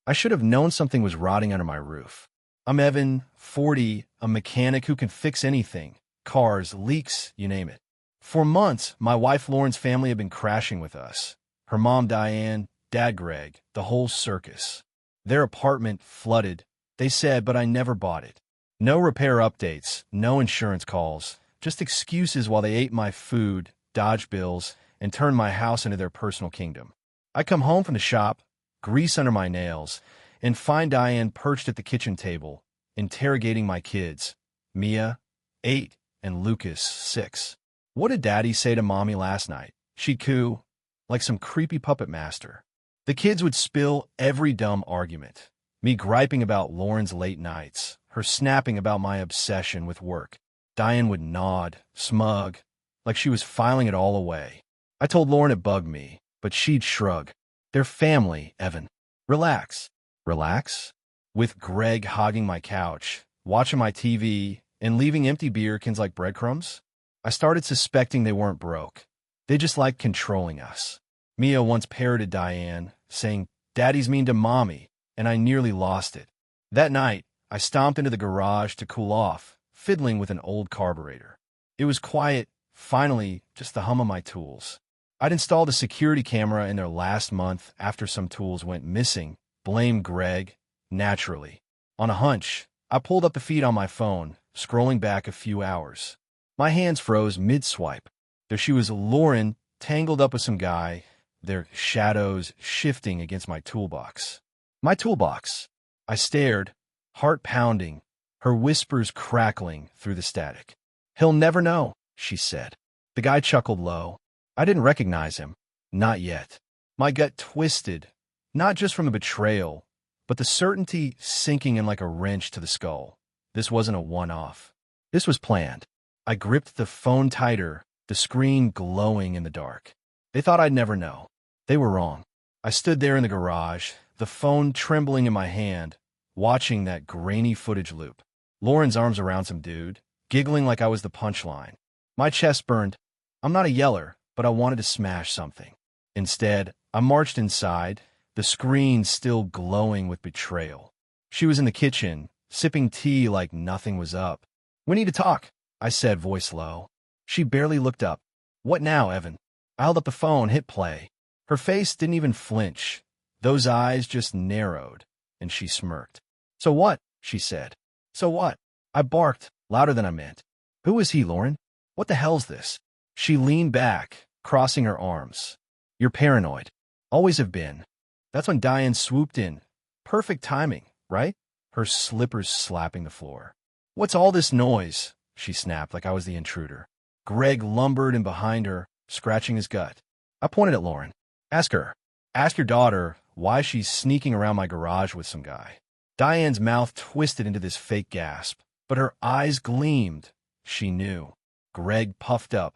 I should have known something was rotting under my roof. I'm Evan, 40, a mechanic who can fix anything. Cars, leaks, you name it. For months, my wife Lauren's family had been crashing with us. Her mom Diane, dad Greg, the whole circus. Their apartment flooded, they said, but I never bought it. No repair updates, no insurance calls, just excuses while they ate my food, dodged bills, and turned my house into their personal kingdom. I come home from the shop, grease under my nails, and find Diane perched at the kitchen table, interrogating my kids, Mia, 8, and Lucas, 6. What did Daddy say to Mommy last night? She'd coo, like some creepy puppet master. The kids would spill every dumb argument. Me griping about Lauren's late nights, her snapping about my obsession with work. Diane would nod, smug, like she was filing it all away. I told Lauren it bugged me, but she'd shrug. They're family, Evan. Relax. Relax? With Greg hogging my couch, watching my TV, and leaving empty beer cans like breadcrumbs? I started suspecting they weren't broke. They just liked controlling us. Mia once parroted Diane, saying, "Daddy's mean to Mommy," and I nearly lost it. That night, I stomped into the garage to cool off, fiddling with an old carburetor. It was quiet, finally, just the hum of my tools. I'd installed a security camera in there last month after some tools went missing. Blame Greg, naturally. On a hunch, I pulled up the feed on my phone, scrolling back a few hours. My hands froze mid-swipe. There she was, Lauren, tangled up with some guy, their shadows shifting against my toolbox. My toolbox. I stared, heart pounding, her whispers crackling through the static. "He'll never know," she said. The guy chuckled low. I didn't recognize him. Not yet. My gut twisted, not just from the betrayal, but the certainty sinking in like a wrench to the skull. This wasn't a one-off. This was planned. I gripped the phone tighter, the screen glowing in the dark. They thought I'd never know. They were wrong. I stood there in the garage, the phone trembling in my hand, watching that grainy footage loop. Lauren's arms around some dude, giggling like I was the punchline. My chest burned. I'm not a yeller, but I wanted to smash something. Instead, I marched inside, the screen still glowing with betrayal. She was in the kitchen, sipping tea like nothing was up. "We need to talk," I said, voice low. She barely looked up. "What now, Evan?" I held up the phone, hit play. Her face didn't even flinch. Those eyes just narrowed, and she smirked. "So what?" she said. "So what?" I barked, louder than I meant. "Who is he, Lauren? What the hell's this?" She leaned back, crossing her arms. "You're paranoid. Always have been." That's when Diane swooped in. Perfect timing, right? Her slippers slapping the floor. "What's all this noise?" she snapped like I was the intruder. Greg lumbered in behind her, scratching his gut. I pointed at Lauren. "Ask her. Ask your daughter why she's sneaking around my garage with some guy." Diane's mouth twisted into this fake gasp, but her eyes gleamed. She knew. Greg puffed up.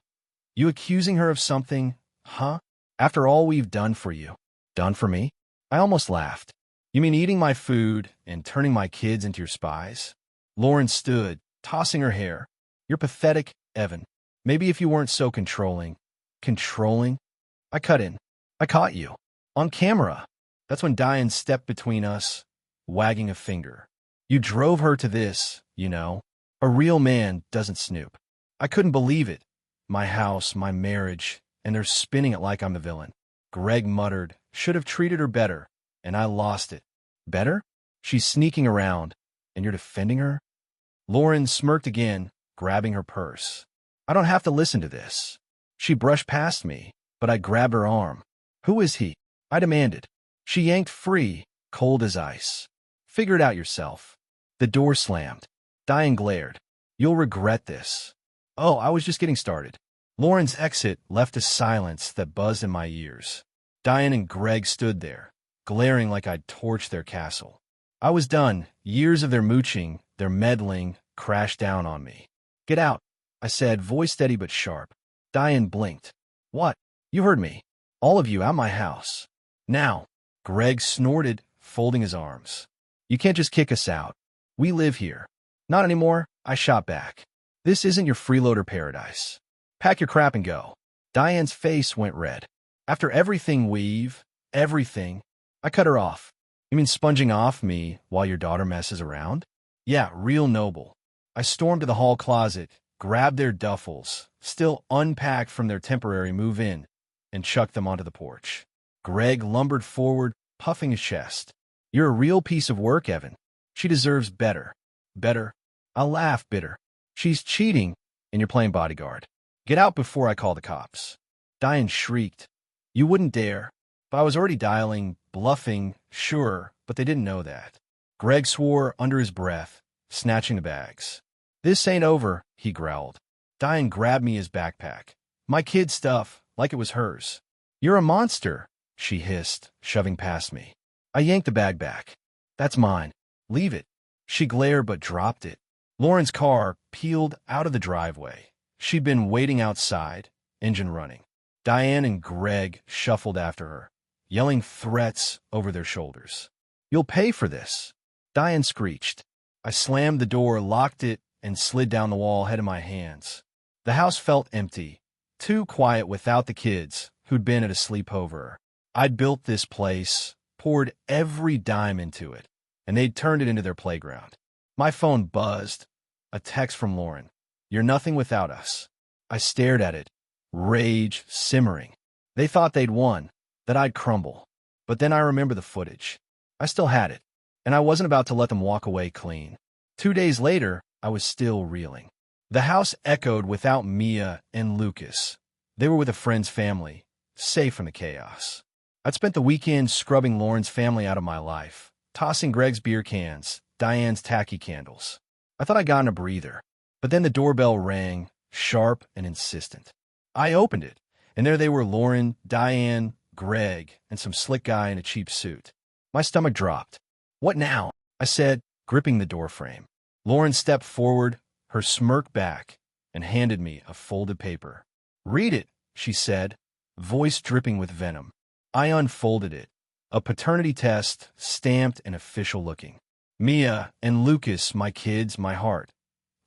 "You accusing her of something, huh? After all we've done for you." "Done for me?" I almost laughed. "You mean eating my food and turning my kids into your spies?" Lauren stood, tossing her hair. "You're pathetic, Evan. Maybe if you weren't so controlling." Controlling? I cut in. "I caught you. On camera." That's when Diane stepped between us, wagging a finger. "You drove her to this, you know. A real man doesn't snoop." I couldn't believe it. My house, my marriage, and they're spinning it like I'm the villain. Greg muttered, "Should have treated her better," and I lost it. "Better? She's sneaking around, and you're defending her?" Lauren smirked again, grabbing her purse. "I don't have to listen to this." She brushed past me, but I grabbed her arm. "Who is he?" I demanded. She yanked free, cold as ice. "Figure it out yourself." The door slammed. Diane glared. "You'll regret this." Oh, I was just getting started. Lauren's exit left a silence that buzzed in my ears. Diane and Greg stood there, glaring like I'd torched their castle. I was done. Years of their mooching, their meddling, crashed down on me. "Get out," I said, voice steady but sharp. Diane blinked. "What?" "You heard me. All of you out my house. Now." Greg snorted, folding his arms. "You can't just kick us out. We live here." "Not anymore," I shot back. "This isn't your freeloader paradise. Pack your crap and go." Diane's face went red. "After everything everything." I cut her off. You mean sponging off me while your daughter messes around? Yeah, real noble. I stormed to the hall closet, grabbed their duffels, still unpacked from their temporary move-in, and chucked them onto the porch. Greg lumbered forward, puffing his chest. You're a real piece of work, Evan. She deserves better. Better? I laughed, bitter. She's cheating, and you're playing bodyguard. Get out before I call the cops. Diane shrieked. You wouldn't dare. But I was already dialing, bluffing, sure, but they didn't know that. Greg swore under his breath, snatching the bags. This ain't over, he growled. Diane grabbed me his backpack. My kid's stuff, like it was hers. You're a monster, she hissed, shoving past me. I yanked the bag back. That's mine. Leave it. She glared but dropped it. Lauren's car peeled out of the driveway. She'd been waiting outside, engine running. Diane and Greg shuffled after her, yelling threats over their shoulders. You'll pay for this. Diane screeched. I slammed the door, locked it, and slid down the wall, head in my hands. The house felt empty, too quiet without the kids who'd been at a sleepover. I'd built this place, poured every dime into it, and they'd turned it into their playground. My phone buzzed. A text from Lauren. You're nothing without us. I stared at it, rage simmering. They thought they'd won, that I'd crumble. But then I remember the footage. I still had it, and I wasn't about to let them walk away clean. 2 days later, I was still reeling. The house echoed without Mia and Lucas. They were with a friend's family, safe from the chaos. I'd spent the weekend scrubbing Lauren's family out of my life, tossing Greg's beer cans, Diane's tacky candles. I thought I'd gotten a breather, but then the doorbell rang, sharp and insistent. I opened it, and there they were, Lauren, Diane, Greg, and some slick guy in a cheap suit. My stomach dropped. What now? I said, gripping the doorframe. Lauren stepped forward, her smirk back, and handed me a folded paper. Read it, she said, voice dripping with venom. I unfolded it. A paternity test, stamped and official looking. Mia and Lucas, my kids, my heart,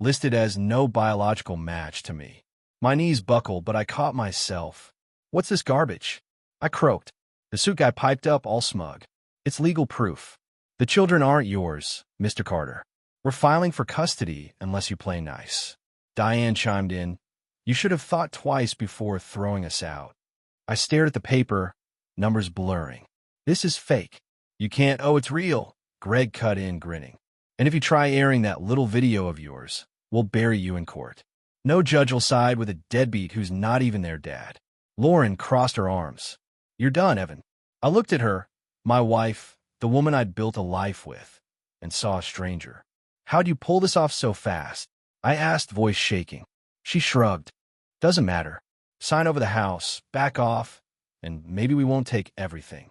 listed as no biological match to me. My knees buckled, but I caught myself. What's this garbage? I croaked. The suit guy piped up, all smug. It's legal proof. The children aren't yours, Mr. Carter. We're filing for custody unless you play nice. Diane chimed in. You should have thought twice before throwing us out. I stared at the paper, numbers blurring. This is fake. You can't. Oh, it's real. Greg cut in, grinning. And if you try airing that little video of yours, we'll bury you in court. No judge will side with a deadbeat who's not even their dad. Lauren crossed her arms. You're done, Evan. I looked at her, my wife, the woman I'd built a life with, and saw a stranger. How'd you pull this off so fast? I asked, voice shaking. She shrugged. Doesn't matter. Sign over the house, back off, and maybe we won't take everything.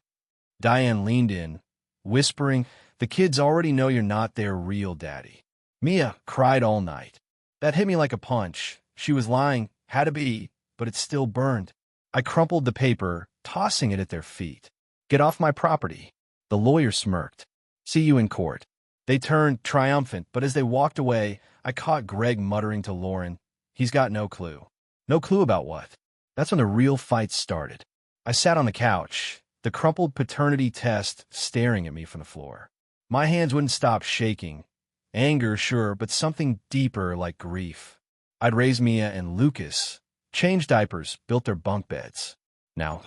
Diane leaned in, whispering, the kids already know you're not their real daddy. Mia cried all night. That hit me like a punch. She was lying, had to be, but it still burned. I crumpled the paper, tossing it at their feet. Get off my property. The lawyer smirked. See you in court. They turned triumphant, but as they walked away, I caught Greg muttering to Lauren, he's got no clue. No clue about what? That's when the real fight started. I sat on the couch, the crumpled paternity test staring at me from the floor. My hands wouldn't stop shaking. Anger, sure, but something deeper like grief. I'd raised Mia and Lucas, changed diapers, built their bunk beds. Now,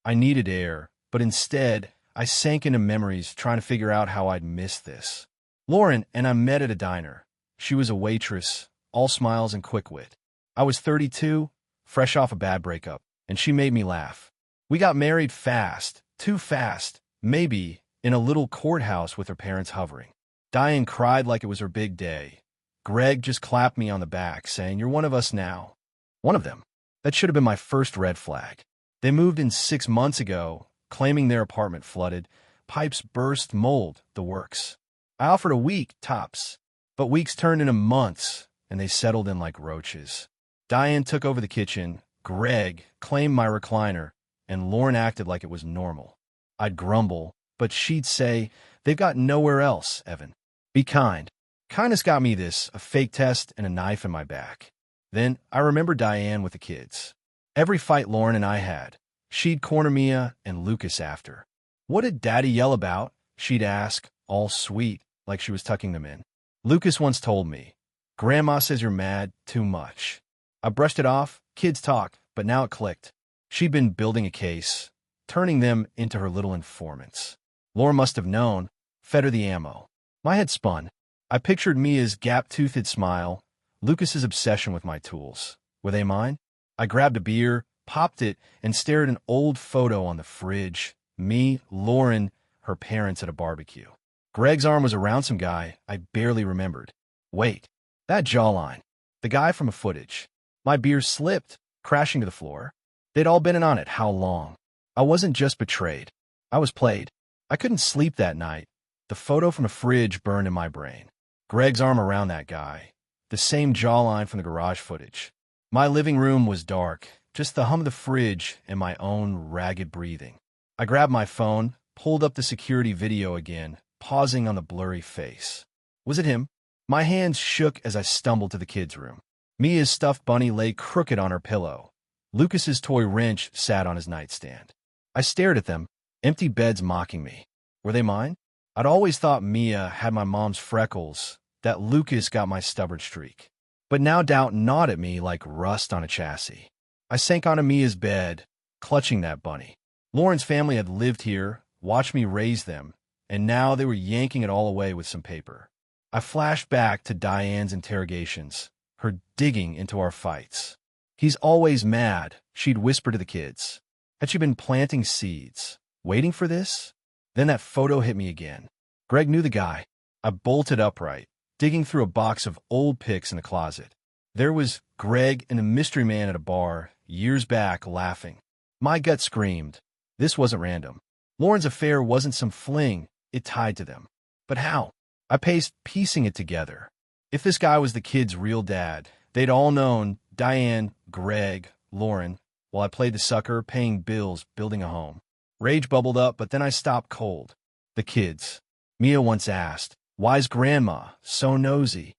I needed air, but instead, I sank into memories trying to figure out how I'd missed this. Lauren and I met at a diner. She was a waitress, all smiles and quick wit. I was 32, fresh off a bad breakup, and she made me laugh. We got married fast, too fast, maybe, in a little courthouse with her parents hovering. Diane cried like it was her big day. Greg just clapped me on the back, saying, you're one of us now. One of them. That should have been my first red flag. They moved in 6 months ago, claiming their apartment flooded. Pipes burst, mold, the works. I offered a week, tops. But weeks turned into months, and they settled in like roaches. Diane took over the kitchen, Greg claimed my recliner, and Lauren acted like it was normal. I'd grumble, but she'd say, they've got nowhere else, Evan. Be kind. Kindness got me this, a fake test and a knife in my back. Then I remember Diane with the kids. Every fight Lauren and I had, she'd corner Mia and Lucas after. What did Daddy yell about? she'd ask, all sweet, like she was tucking them in. Lucas once told me, "Grandma says you're mad too much." I brushed it off, kids talk, but now it clicked. She'd been building a case, turning them into her little informants. Laura must have known, fed her the ammo. My head spun. I pictured Mia's gap-toothed smile, Lucas's obsession with my tools. Were they mine? I grabbed a beer, popped it, and stared at an old photo on the fridge. Me, Lauren, her parents at a barbecue. Greg's arm was around some guy I barely remembered. Wait, that jawline. The guy from a footage. My beer slipped, crashing to the floor. They'd all been in on it how long? I wasn't just betrayed. I was played. I couldn't sleep that night. The photo from the fridge burned in my brain. Greg's arm around that guy. The same jawline from the garage footage. My living room was dark, just the hum of the fridge and my own ragged breathing. I grabbed my phone, pulled up the security video again, pausing on the blurry face. Was it him? My hands shook as I stumbled to the kids' room. Mia's stuffed bunny lay crooked on her pillow. Lucas's toy wrench sat on his nightstand. I stared at them, empty beds mocking me. Were they mine? I'd always thought Mia had my mom's freckles, that Lucas got my stubborn streak. But now doubt gnawed at me like rust on a chassis. I sank onto Mia's bed, clutching that bunny. Lauren's family had lived here, watched me raise them, and now they were yanking it all away with some paper. I flashed back to Diane's interrogations, her digging into our fights. "He's always mad," she'd whisper to the kids. Had she been planting seeds, waiting for this? Then that photo hit me again. Greg knew the guy. I bolted upright, digging through a box of old pics in the closet. There was Greg and a mystery man at a bar, years back, laughing. My gut screamed. This wasn't random. Lauren's affair wasn't some fling, it tied to them. But how? I paced, piecing it together. If this guy was the kid's real dad, they'd all known Diane, Greg, Lauren, while I played the sucker, paying bills, building a home. Rage bubbled up, but then I stopped cold. The kids. Mia once asked, "Why's Grandma so nosy?"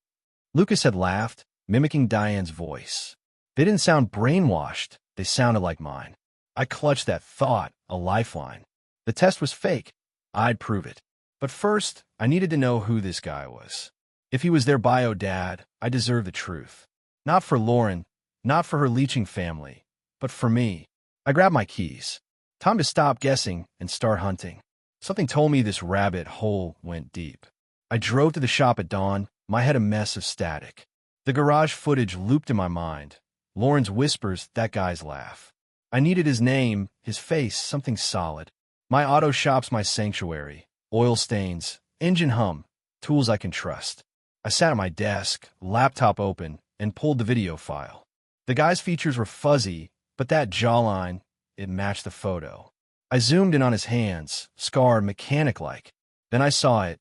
Lucas had laughed, mimicking Diane's voice. They didn't sound brainwashed, they sounded like mine. I clutched that thought, a lifeline. The test was fake. I'd prove it. But first, I needed to know who this guy was. If he was their bio dad, I deserved the truth. Not for Lauren, not for her leeching family, but for me. I grabbed my keys. Time to stop guessing and start hunting. Something told me this rabbit hole went deep. I drove to the shop at dawn, my head a mess of static. The garage footage looped in my mind. Lauren's whispers, that guy's laugh. I needed his name, his face, something solid. My auto shop's my sanctuary. Oil stains, engine hum, tools I can trust. I sat at my desk, laptop open, and pulled the video file. The guy's features were fuzzy, but that jawline, it matched the photo. I zoomed in on his hands, scarred, mechanic-like. Then I saw it,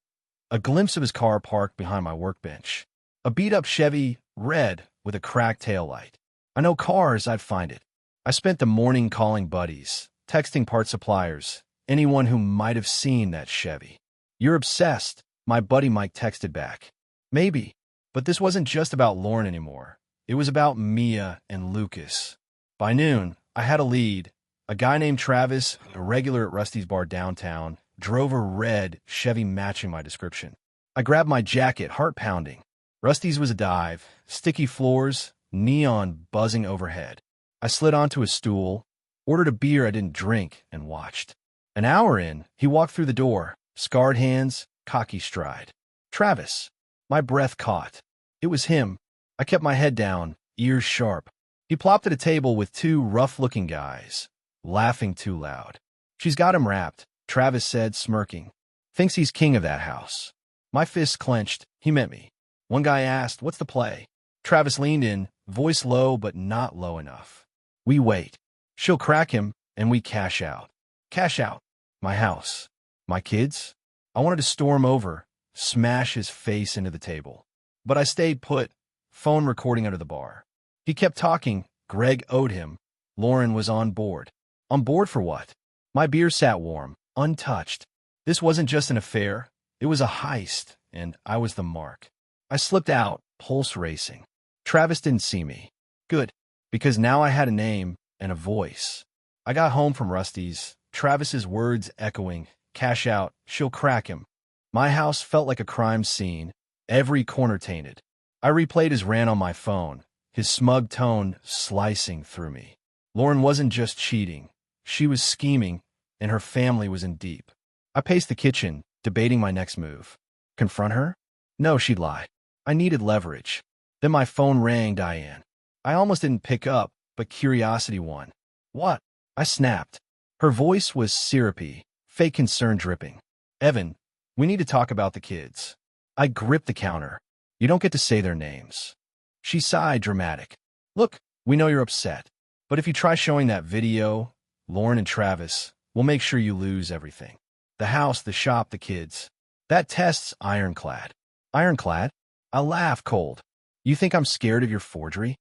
a glimpse of his car parked behind my workbench. A beat-up Chevy, red, with a cracked taillight. I know cars, I'd find it. I spent the morning calling buddies, texting part suppliers, anyone who might have seen that Chevy. "You're obsessed," my buddy Mike texted back. Maybe, but this wasn't just about Lauren anymore. It was about Mia and Lucas. By noon, I had a lead. A guy named Travis, a regular at Rusty's bar downtown, drove a red Chevy matching my description. I grabbed my jacket, heart pounding. Rusty's was a dive, sticky floors, neon buzzing overhead. I slid onto a stool, ordered a beer I didn't drink, and watched. An hour in, he walked through the door, scarred hands, cocky stride. Travis. My breath caught. It was him. I kept my head down, ears sharp. He plopped at a table with two rough-looking guys, laughing too loud. "She's got him wrapped," Travis said, smirking. "Thinks he's king of that house." My fists clenched. He meant me. One guy asked, "What's the play?" Travis leaned in, voice low but not low enough. "We wait. She'll crack him, and we cash out." Cash out. My house. My kids. I wanted to storm over, smash his face into the table. But I stayed put, phone recording under the bar. He kept talking. Greg owed him. Lauren was on board. On board for what? My beer sat warm, untouched. This wasn't just an affair. It was a heist, and I was the mark. I slipped out, pulse racing. Travis didn't see me. Good, because now I had a name and a voice. I got home from Rusty's, Travis's words echoing, cash out, she'll crack him. My house felt like a crime scene, every corner tainted. I replayed his rant on my phone, his smug tone slicing through me. Lauren wasn't just cheating. She was scheming, and her family was in deep. I paced the kitchen, debating my next move. Confront her? No, she'd lie. I needed leverage. Then my phone rang. Diane. I almost didn't pick up, but curiosity won. What? I snapped. Her voice was syrupy, fake concern dripping. Evan, we need to talk about the kids. I gripped the counter. You don't get to say their names. She sighed, dramatic. Look, we know you're upset, but if you try showing that video, Lauren and Travis, we'll make sure you lose everything. The house, the shop, the kids. That test's ironclad. Ironclad? I laughed cold. You think I'm scared of your forgery?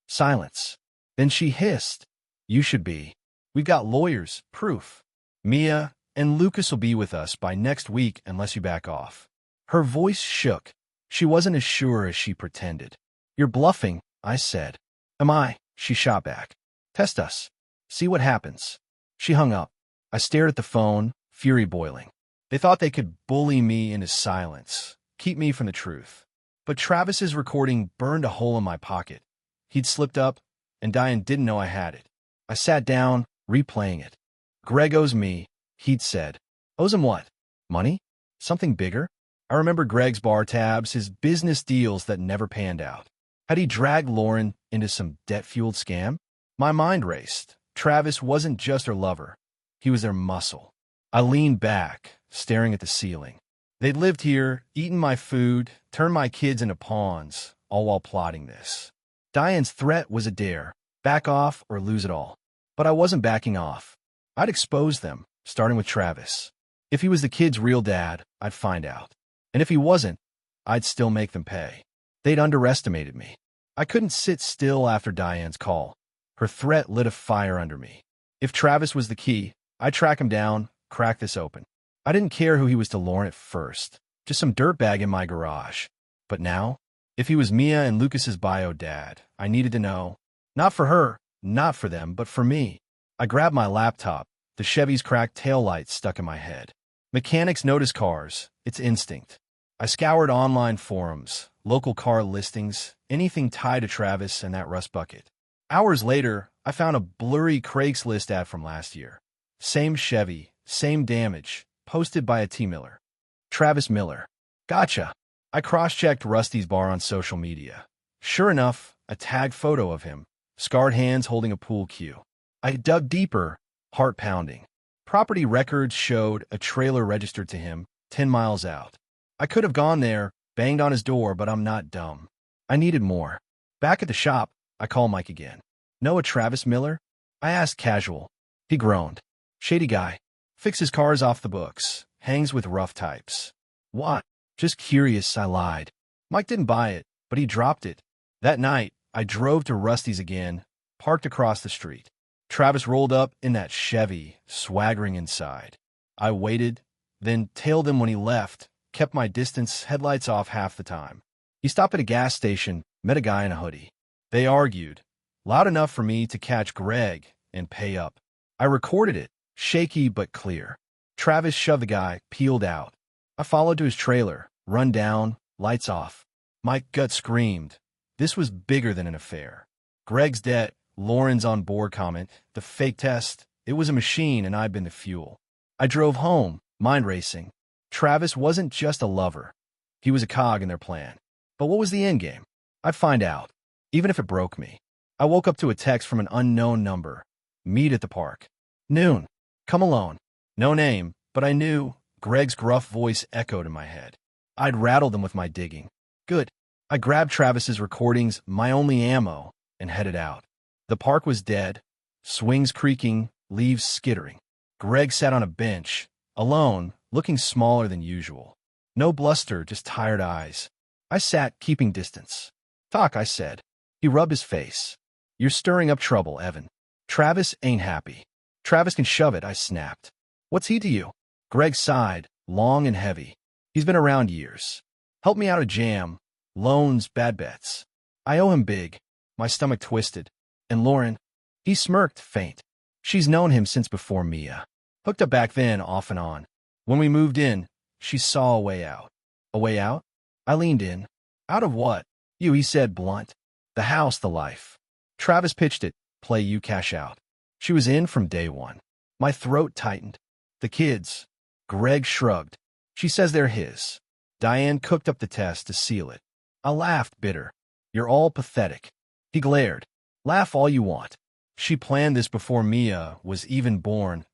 Silence. Then she hissed. You should be. We've got lawyers, proof. Mia and Lucas will be with us by next week unless you back off. Her voice shook. She wasn't as sure as she pretended. You're bluffing, I said. Am I? She shot back. Test us. See what happens. She hung up. I stared at the phone, fury boiling. They thought they could bully me into silence, keep me from the truth. But Travis's recording burned a hole in my pocket. He'd slipped up, and Diane didn't know I had it. I sat down, replaying it. Greg owes me, he'd said. Owes him what? Money? Something bigger? I remember Greg's bar tabs, his business deals that never panned out. Had he dragged Lauren into some debt-fueled scam? My mind raced. Travis wasn't just her lover. He was their muscle. I leaned back, staring at the ceiling. They'd lived here, eaten my food, turned my kids into pawns, all while plotting this. Diane's threat was a dare. Back off or lose it all. But I wasn't backing off. I'd expose them, starting with Travis. If he was the kid's real dad, I'd find out. And if he wasn't, I'd still make them pay. They'd underestimated me. I couldn't sit still after Diane's call. Her threat lit a fire under me. If Travis was the key, I'd track him down, crack this open. I didn't care who he was to Lauren at first, just some dirtbag in my garage. But now, if he was Mia and Lucas's bio dad, I needed to know. Not for her, not for them, but for me. I grabbed my laptop, the Chevy's cracked taillights stuck in my head. Mechanics notice cars, it's instinct. I scoured online forums, local car listings, anything tied to Travis and that rust bucket. Hours later, I found a blurry Craigslist ad from last year. Same Chevy, same damage, posted by a T. Miller. Travis Miller. Gotcha. I cross-checked Rusty's bar on social media. Sure enough, a tagged photo of him, scarred hands holding a pool cue. I dug deeper, heart pounding. Property records showed a trailer registered to him 10 miles out. I could have gone there, banged on his door, but I'm not dumb. I needed more. Back at the shop, I call Mike again. Know a Travis Miller? I asked casual. He groaned. Shady guy. Fixes cars off the books. Hangs with rough types. What? Just curious, I lied. Mike didn't buy it, but he dropped it. That night, I drove to Rusty's again, parked across the street. Travis rolled up in that Chevy, swaggering inside. I waited, then tailed him when he left, kept my distance, headlights off half the time. He stopped at a gas station, met a guy in a hoodie. They argued, loud enough for me to catch Greg and pay up. I recorded it, shaky but clear. Travis shoved the guy, peeled out. I followed to his trailer, run down, lights off. My gut screamed. This was bigger than an affair. Greg's debt, Lauren's on-board comment, the fake test, it was a machine and I'd been the fuel. I drove home, mind racing. Travis wasn't just a lover. He was a cog in their plan. But what was the end game? I'd find out, even if it broke me. I woke up to a text from an unknown number. Meet at the park. Noon. Come alone. No name, but I knew. Greg's gruff voice echoed in my head. I'd rattled them with my digging. Good. I grabbed Travis's recordings, my only ammo, and headed out. The park was dead, swings creaking, leaves skittering. Greg sat on a bench, alone, looking smaller than usual. No bluster, just tired eyes. I sat, keeping distance. Talk, I said. He rubbed his face. You're stirring up trouble, Evan. Travis ain't happy. Travis can shove it, I snapped. What's he to you? Greg sighed, long and heavy. He's been around years. Helped me out of jam. Loans, bad bets. I owe him big. My stomach twisted. And Lauren? He smirked, faint. She's known him since before Mia. Hooked up back then, off and on. When we moved in, she saw a way out. A way out? I leaned in. Out of what? You, he said, blunt. The house, the life. Travis pitched it. Play you, cash out. She was in from day one. My throat tightened. The kids. Greg shrugged. She says they're his. Diane cooked up the test to seal it. I laughed, bitter. You're all pathetic. He glared. Laugh all you want. She planned this before Mia was even born.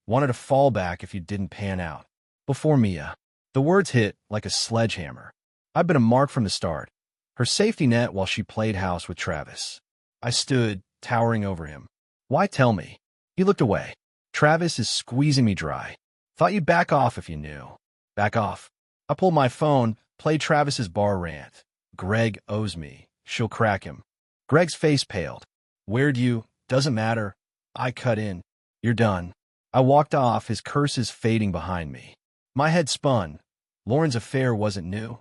Wanted a fallback if you didn't pan out. Before Mia. The words hit like a sledgehammer. I'd been a mark from the start. Her safety net while she played house with Travis. I stood, towering over him. Why tell me? He looked away. Travis is squeezing me dry. Thought you'd back off if you knew. Back off. I pulled my phone, played Travis's bar rant. Greg owes me. She'll crack him. Greg's face paled. Where'd you? Doesn't matter. I cut in. You're done. I walked off, his curses fading behind me. My head spun. Lauren's affair wasn't new.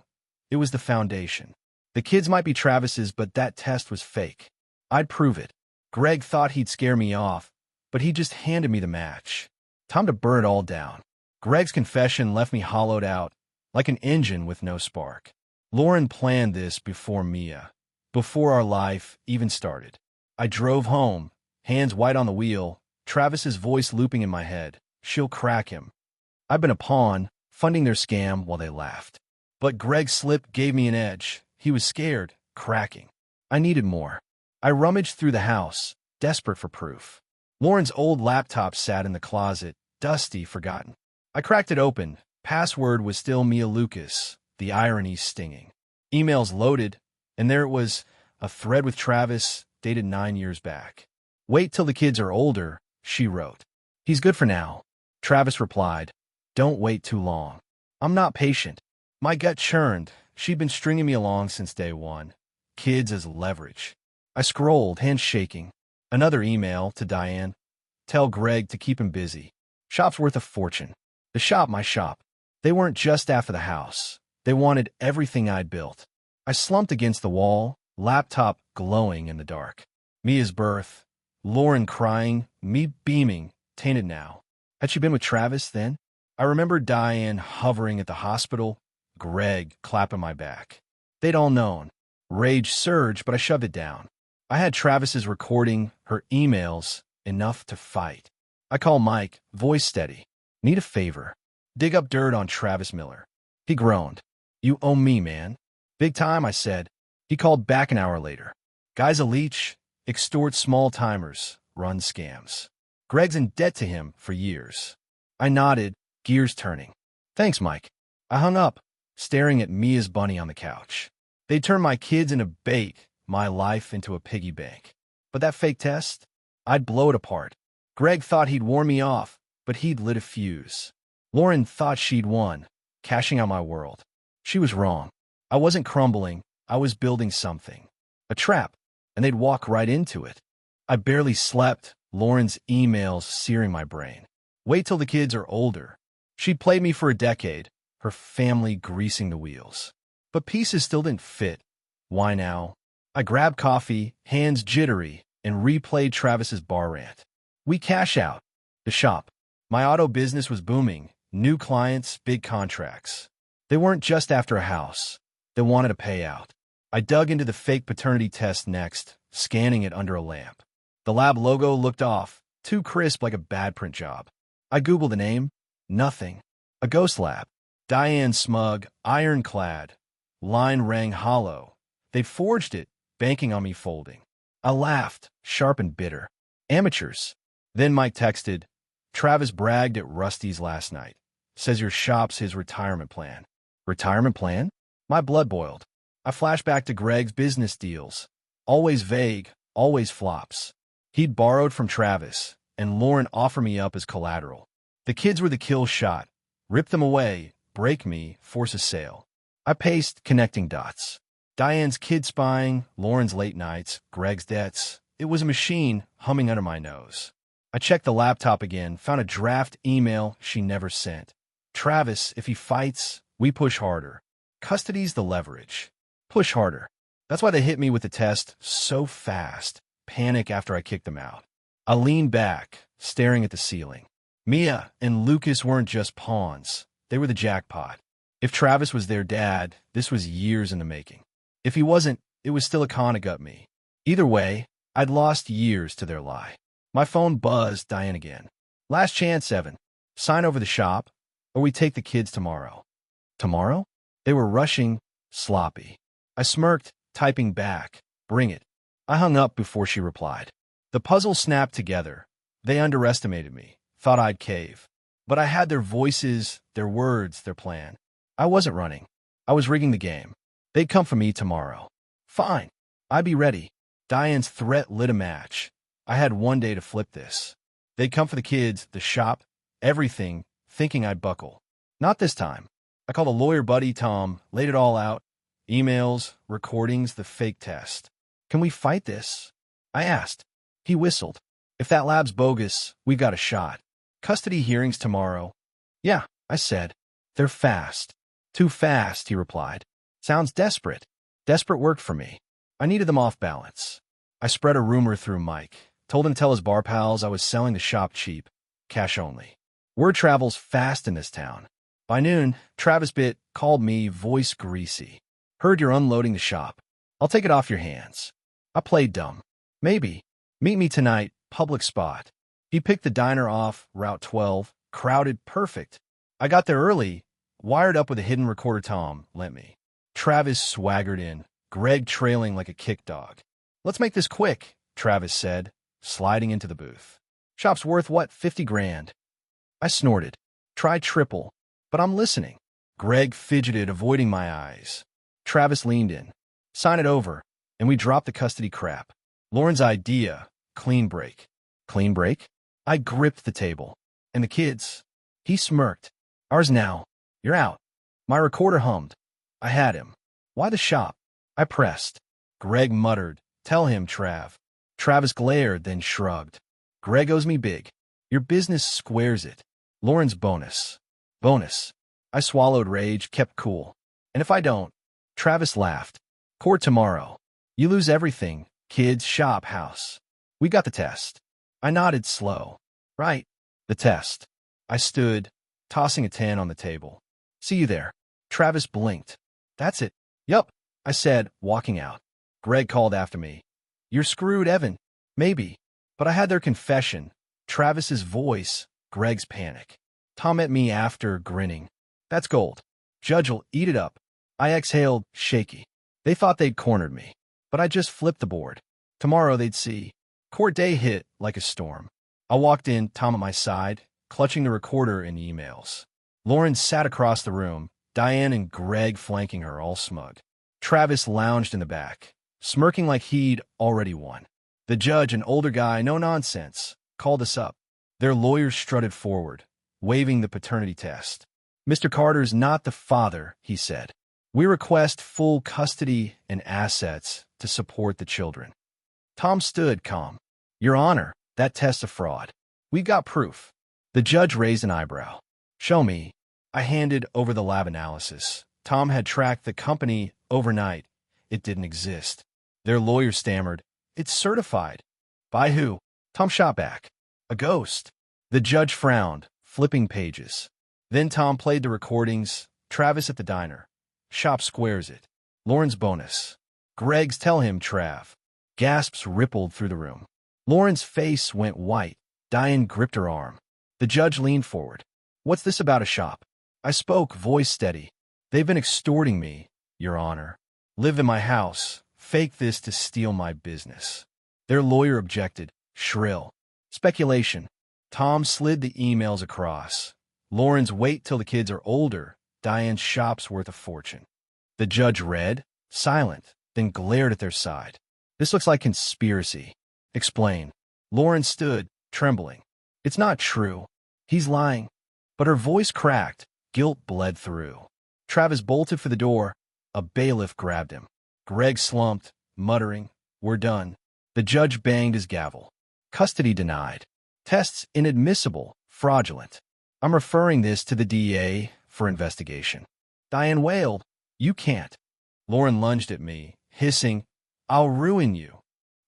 It was the foundation. The kids might be Travis's, but that test was fake. I'd prove it. Greg thought he'd scare me off, but he just handed me the match. Time to burn it all down. Greg's confession left me hollowed out, like an engine with no spark. Lauren planned this before Mia, before our life even started. I drove home, hands white on the wheel, Travis's voice looping in my head. She'll crack him. I've been a pawn, funding their scam while they laughed. But Greg's slip gave me an edge. He was scared, cracking. I needed more. I rummaged through the house, desperate for proof. Lauren's old laptop sat in the closet, dusty, forgotten. I cracked it open. Password was still Mia Lucas, the irony stinging. Emails loaded, and there it was, a thread with Travis, dated 9 years back. Wait till the kids are older, she wrote. He's good for now. Travis replied, don't wait too long. I'm not patient. My gut churned. She'd been stringing me along since day one. Kids as leverage. I scrolled, hands shaking. Another email to Diane. Tell Greg to keep him busy. Shop's worth a fortune. The shop, my shop. They weren't just after the house. They wanted everything I'd built. I slumped against the wall, laptop glowing in the dark. Mia's birth. Lauren crying, me beaming, tainted now. Had she been with Travis then? I remember Diane hovering at the hospital, Greg clapping my back. They'd all known. Rage surged, but I shoved it down. I had Travis's recording, her emails, enough to fight. I call Mike, voice steady. Need a favor. Dig up dirt on Travis Miller. He groaned. You owe me, man. Big time, I said. He called back an hour later. Guy's a leech, extorts small-timers, runs scams. Greg's in debt to him for years. I nodded, gears turning. Thanks, Mike. I hung up, staring at Mia's bunny on the couch. They turned my kids into bait, my life into a piggy bank. But that fake test? I'd blow it apart. Greg thought he'd warn me off, but he'd lit a fuse. Lauren thought she'd won, cashing out my world. She was wrong. I wasn't crumbling. I was building something. A trap, and they'd walk right into it. I barely slept, Lauren's emails searing my brain. Wait till the kids are older. She'd played me for a decade, her family greasing the wheels. But pieces still didn't fit. Why now? I grabbed coffee, hands jittery, and replayed Travis's bar rant. We cash out. The shop. My auto business was booming. New clients, big contracts. They weren't just after a house. They wanted a payout. I dug into the fake paternity test next, scanning it under a lamp. The lab logo looked off, too crisp like a bad print job. I Googled the name. Nothing. A ghost lab. Diane smug, ironclad. Line rang hollow. They'd forged it, banking on me folding. I laughed, sharp and bitter. Amateurs. Then Mike texted, Travis bragged at Rusty's last night. Says your shop's his retirement plan. Retirement plan? My blood boiled. I flashed back to Greg's business deals. Always vague, always flops. He'd borrowed from Travis, and Lauren offered me up as collateral. The kids were the kill shot. Rip them away, break me, force a sale. I paced, connecting dots. Diane's kid spying, Lauren's late nights, Greg's debts. It was a machine humming under my nose. I checked the laptop again, found a draft email she never sent. Travis, if he fights, we push harder. Custody's the leverage. Push harder. That's why they hit me with the test so fast. Panic after I kicked them out. I leaned back, staring at the ceiling. Mia and Lucas weren't just pawns. They were the jackpot. If Travis was their dad, this was years in the making. If he wasn't, it was still a con got me. Either way, I'd lost years to their lie. My phone buzzed Diane again. Last chance, Evan. Sign over the shop, or we take the kids tomorrow. Tomorrow? They were rushing, sloppy. I smirked, typing back. Bring it. I hung up before she replied. The puzzle snapped together. They underestimated me, thought I'd cave. But I had their voices, their words, their plan. I wasn't running. I was rigging the game. They'd come for me tomorrow. Fine. I'd be ready. Diane's threat lit a match. I had one day to flip this. They'd come for the kids, the shop, everything, thinking I'd buckle. Not this time. I called a lawyer buddy, Tom, laid it all out. Emails, recordings, the fake test. Can we fight this? I asked. He whistled. If that lab's bogus, we've got a shot. Custody hearings tomorrow. Yeah, I said. They're fast. Too fast, he replied. Sounds desperate. Desperate worked for me. I needed them off balance. I spread a rumor through Mike. Told him to tell his bar pals I was selling the shop cheap. Cash only. Word travels fast in this town. By noon, Travis called me, voice greasy. Heard you're unloading the shop. I'll take it off your hands. I played dumb. Maybe. Meet me tonight, public spot. He picked the diner off Route 12, crowded, perfect. I got there early, wired up with a hidden recorder Tom lent me. Travis swaggered in, Greg trailing like a kick dog. Let's make this quick, Travis said, sliding into the booth. Shop's worth what, 50 grand? I snorted. Try triple, but I'm listening. Greg fidgeted, avoiding my eyes. Travis leaned in. Sign it over, and we dropped the custody crap. Lauren's idea, clean break. Clean break? I gripped the table. And the kids? He smirked. Ours now. You're out. My recorder hummed. I had him. Why the shop? I pressed. Greg muttered. Tell him, Trav. Travis glared, then shrugged. Greg owes me big. Your business squares it. Lauren's bonus. Bonus. I swallowed rage, kept cool. And if I don't? Travis laughed. Court tomorrow. You lose everything. Kids, shop, house. We got the test. I nodded slow. Right. The test. I stood, tossing a 10 on the table. See you there. Travis blinked. That's it. Yup, I said, walking out. Greg called after me. You're screwed, Evan. Maybe. But I had their confession. Travis's voice, Greg's panic. Tom met me after, grinning. That's gold. Judge'll eat it up. I exhaled, shaky. They thought they'd cornered me. But I just flipped the board. Tomorrow they'd see. Court day hit like a storm. I walked in, Tom at my side, clutching the recorder and emails. Lauren sat across the room, Diane and Greg flanking her, all smug. Travis lounged in the back, smirking like he'd already won. The judge, an older guy, no nonsense, called us up. Their lawyers strutted forward, waving the paternity test. Mr. Carter's not the father, he said. We request full custody and assets to support the children. Tom stood calm. Your Honor, that test's a fraud. We've got proof. The judge raised an eyebrow. Show me. I handed over the lab analysis. Tom had tracked the company overnight. It didn't exist. Their lawyer stammered. It's certified. By who? Tom shot back. A ghost. The judge frowned, flipping pages. Then Tom played the recordings. Travis at the diner. Shop squares it. Lauren's bonus. Greg's tell him, Trav. Gasps rippled through the room. Lauren's face went white. Diane gripped her arm. The judge leaned forward. What's this about a shop? I spoke, voice steady. They've been extorting me, Your Honor. Live in my house. Fake this to steal my business. Their lawyer objected, shrill. Speculation. Tom slid the emails across. Lauren's wait till the kids are older. Diane's shop's worth a fortune. The judge read, silent, then glared at their side. This looks like conspiracy. Explain. Lauren stood, trembling. It's not true. He's lying. But her voice cracked. Guilt bled through. Travis bolted for the door. A bailiff grabbed him. Greg slumped, muttering, We're done. The judge banged his gavel. Custody denied. Tests inadmissible, fraudulent. I'm referring this to the DA for investigation. Diane wailed, You can't. Lauren lunged at me, hissing, I'll ruin you.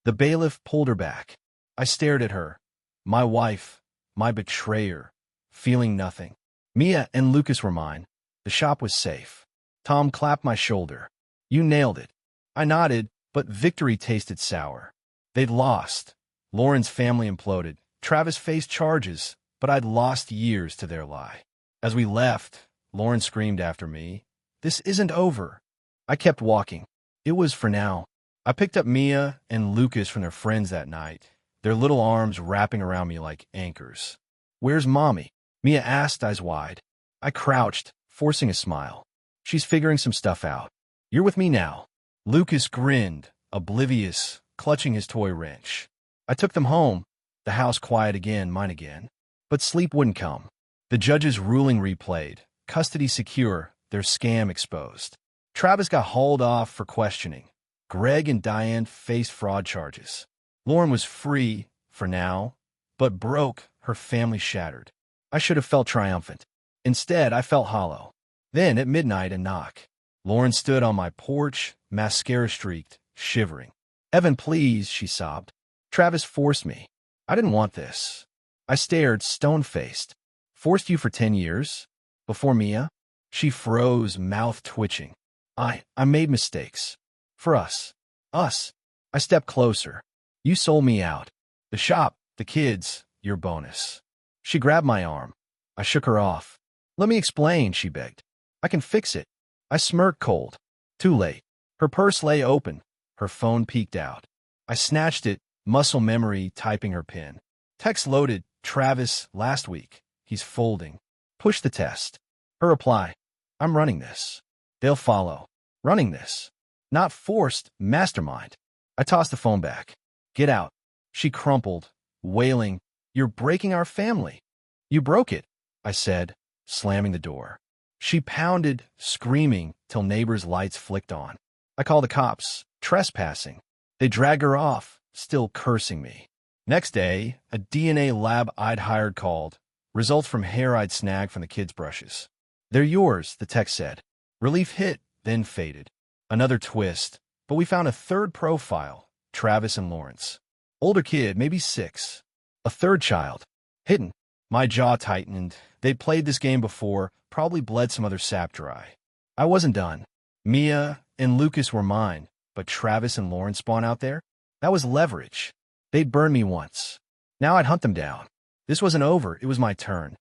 The bailiff pulled her back. I stared at her. My wife, my betrayer, feeling nothing. Mia and Lucas were mine. The shop was safe. Tom clapped my shoulder. You nailed it. I nodded, but victory tasted sour. They'd lost. Lauren's family imploded. Travis faced charges, but I'd lost years to their lie. As we left, Lauren screamed after me, "This isn't over." I kept walking. It was for now. I picked up Mia and Lucas from their friends that night, their little arms wrapping around me like anchors. "Where's Mommy?" Mia asked, eyes wide. I crouched, forcing a smile. "She's figuring some stuff out. You're with me now." Lucas grinned, oblivious, clutching his toy wrench. I took them home, the house quiet again, mine again. But sleep wouldn't come. The judge's ruling replayed, custody secure, their scam exposed. Travis got hauled off for questioning. Greg and Diane faced fraud charges. Lauren was free, for now, but broke, her family shattered. I should have felt triumphant. Instead, I felt hollow. Then, at midnight, a knock. Lauren stood on my porch, mascara-streaked, shivering. "Evan, please," she sobbed. "Travis forced me. I didn't want this." I stared, stone-faced. "Forced you for 10 years? Before Mia?" She froze, mouth twitching. I made mistakes. For us. Us. I stepped closer. "You sold me out. The shop, the kids, your bonus." She grabbed my arm. I shook her off. "Let me explain," she begged. "I can fix it." I smirked cold. Too late. Her purse lay open. Her phone peeked out. I snatched it, muscle memory typing her PIN. Text loaded, "Travis, last week. He's folding. Push the test." Her reply, "I'm running this. They'll follow. Running this. Not forced, mastermind." I tossed the phone back. "Get out." She crumpled, wailing, "You're breaking our family." "You broke it," I said, slamming the door. She pounded, screaming, till neighbors' lights flicked on. I called the cops. Trespassing. They dragged her off, still cursing me. Next day, a DNA lab I'd hired called. Results from hair I'd snagged from the kids' brushes. "They're yours," the text said. Relief hit, then faded. Another twist, but we found a third profile, Travis and Lawrence. Older kid, maybe 6. A third child. Hidden. My jaw tightened. They'd played this game before, probably bled some other sap dry. I wasn't done. Mia and Lucas were mine, but Travis and Lawrence spawn out there? That was leverage. They'd burned me once. Now I'd hunt them down. This wasn't over, it was my turn.